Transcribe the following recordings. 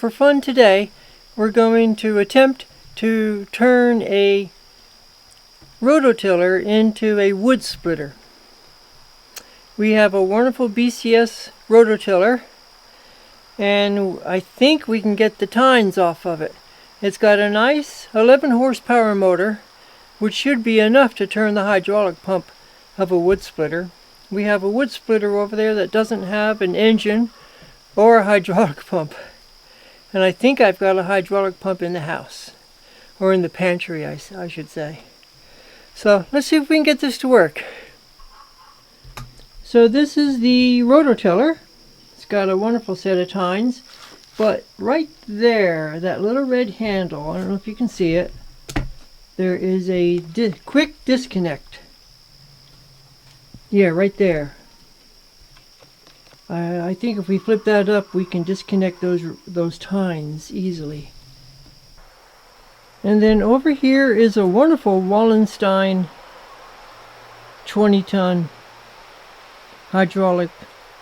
For fun today, we're going to attempt to turn a rototiller into a wood splitter. We have a wonderful BCS rototiller, and I think we can get the tines off of it. It's got a nice 11 horsepower motor, which should be enough to turn the hydraulic pump of a wood splitter. We have a wood splitter over there that doesn't have an engine or a hydraulic pump. And I think I've got a hydraulic pump in the house, or in the pantry, I should say. So let's see if we can get this to work. So this is the rototiller. It's got a wonderful set of tines, but right there, that little red handle, I don't know if you can see it, there is a quick disconnect. Yeah, right there. I think if we flip that up, we can disconnect those tines easily. And then over here is a wonderful Wallenstein 20-ton hydraulic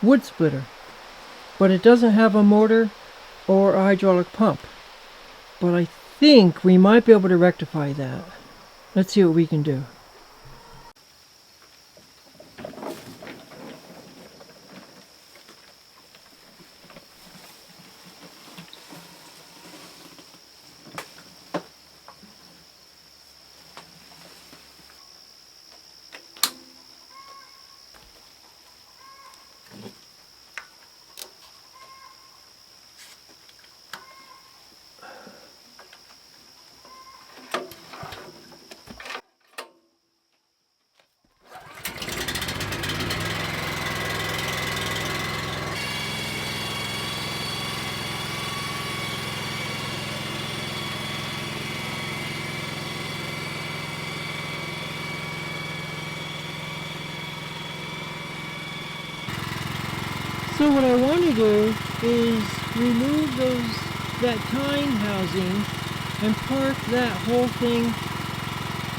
wood splitter, but it doesn't have a motor or a hydraulic pump. But I think we might be able to rectify that. Let's see what we can do. So what I want to do is remove that tine housing and park that whole thing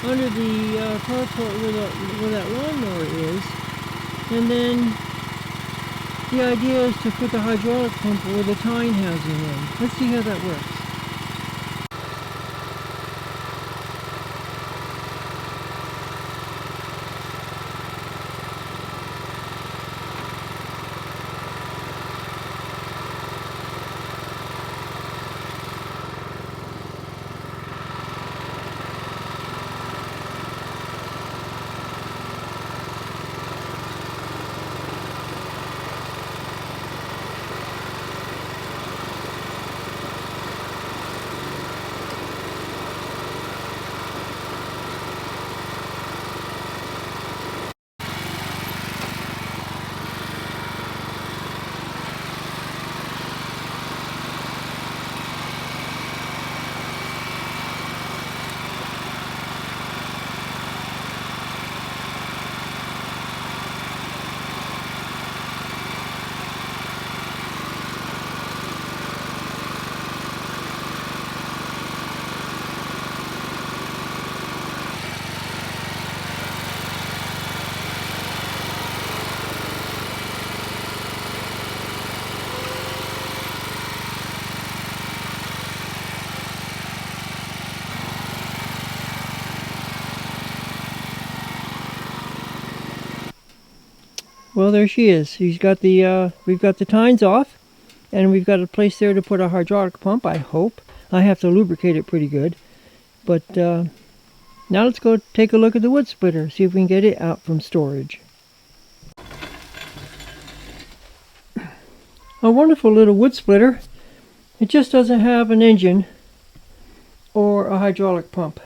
under the carport where that lawnmower is. And then the idea is to put the hydraulic pump where the tine housing is. Let's see how that works. Well, there she is. We've got the tines off, and we've got a place there to put a hydraulic pump, I hope. I have to lubricate it pretty good. But now let's go take a look at the wood splitter, see if we can get it out from storage. A wonderful little wood splitter. It just doesn't have an engine or a hydraulic pump.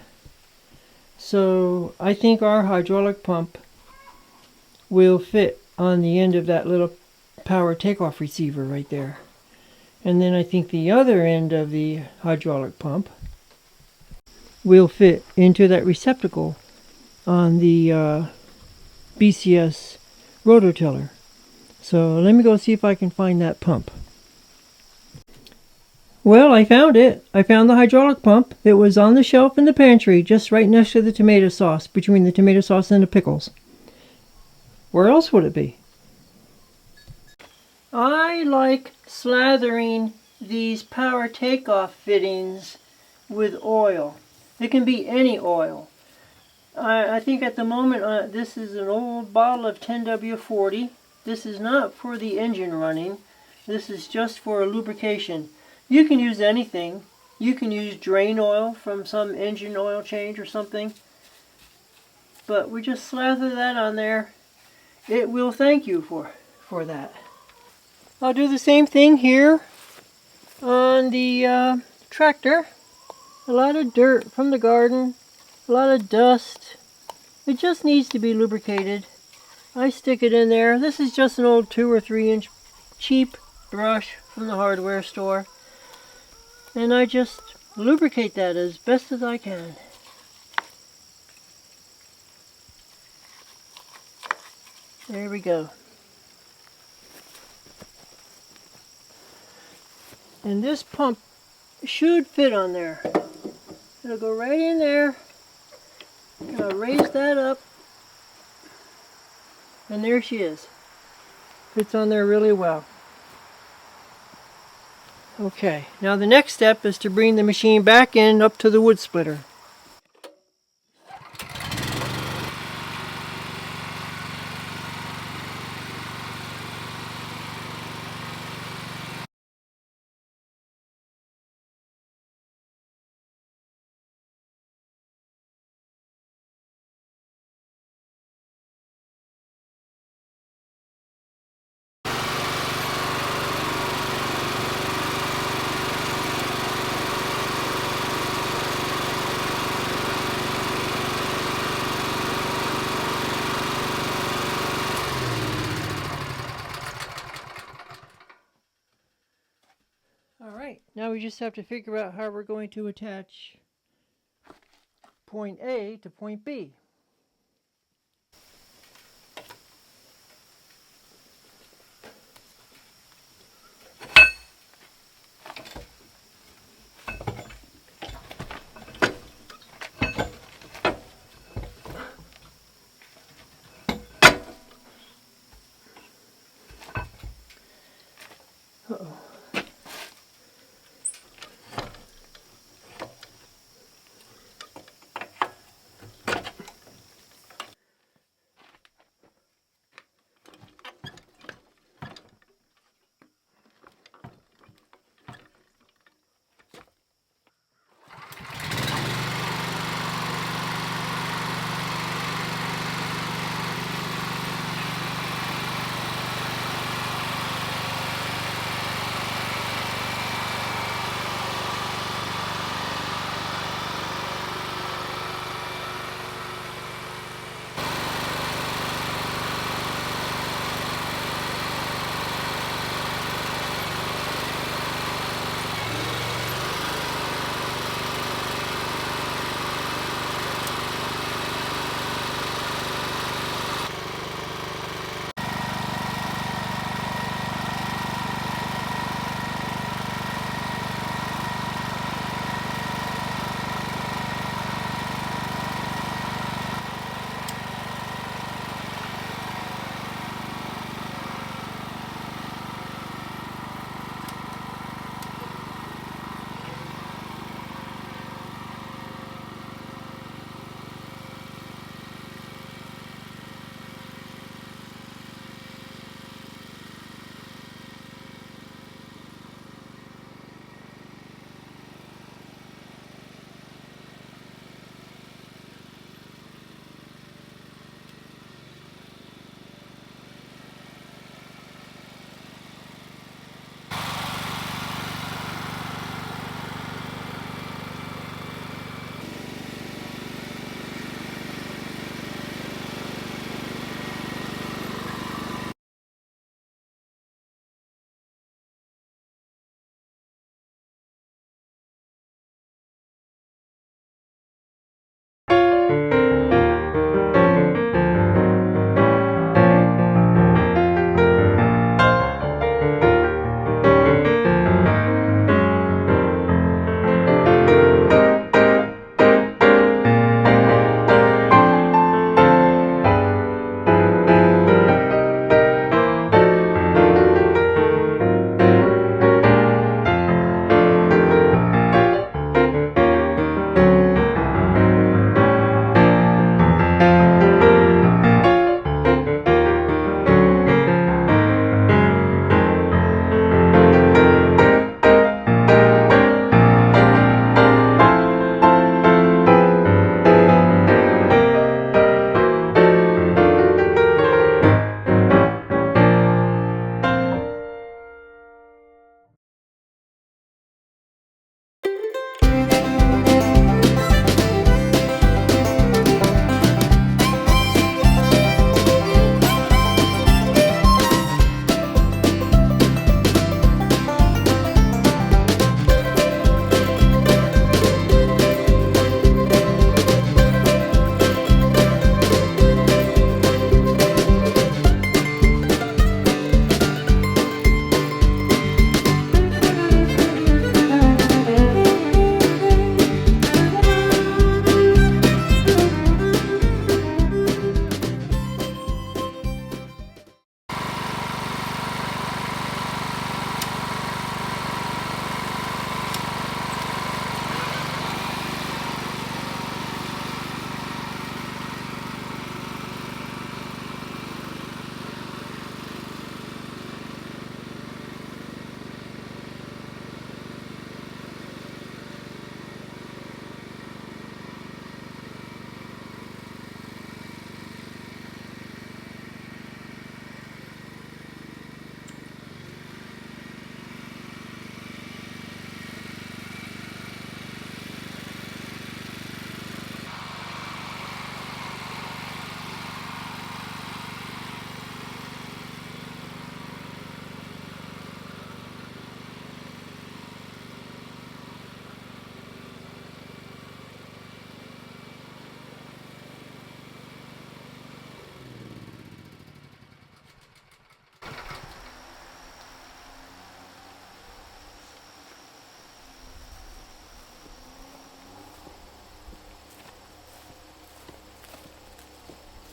So I think our hydraulic pump will fit on the end of that little power takeoff receiver right there. And then I think the other end of the hydraulic pump will fit into that receptacle on the BCS rototiller. So let me go see if I can find that pump. Well, I found it. I found the hydraulic pump. It was on the shelf in the pantry, just right next to the tomato sauce, between the tomato sauce and the pickles. Where else would it be? I like slathering these power takeoff fittings with oil. It can be any oil. I think at the moment this is an old bottle of 10W40. This is not for the engine running. This is just for lubrication. You can use anything. You can use drain oil from some engine oil change or something. But we just slather that on there. It will thank you for that. I'll do the same thing here on the tractor. A lot of dirt from the garden, a lot of dust. It just needs to be lubricated. I stick it in there. This is just an old 2 or 3 inch cheap brush from the hardware store. And I just lubricate that as best as I can. There we go. And this pump should fit on there. It'll go right in there. I'll raise that up. And there she is. Fits on there really well. Okay, now the next step is to bring the machine back in up to the wood splitter. Alright, now we just have to figure out how we're going to attach point A to point B.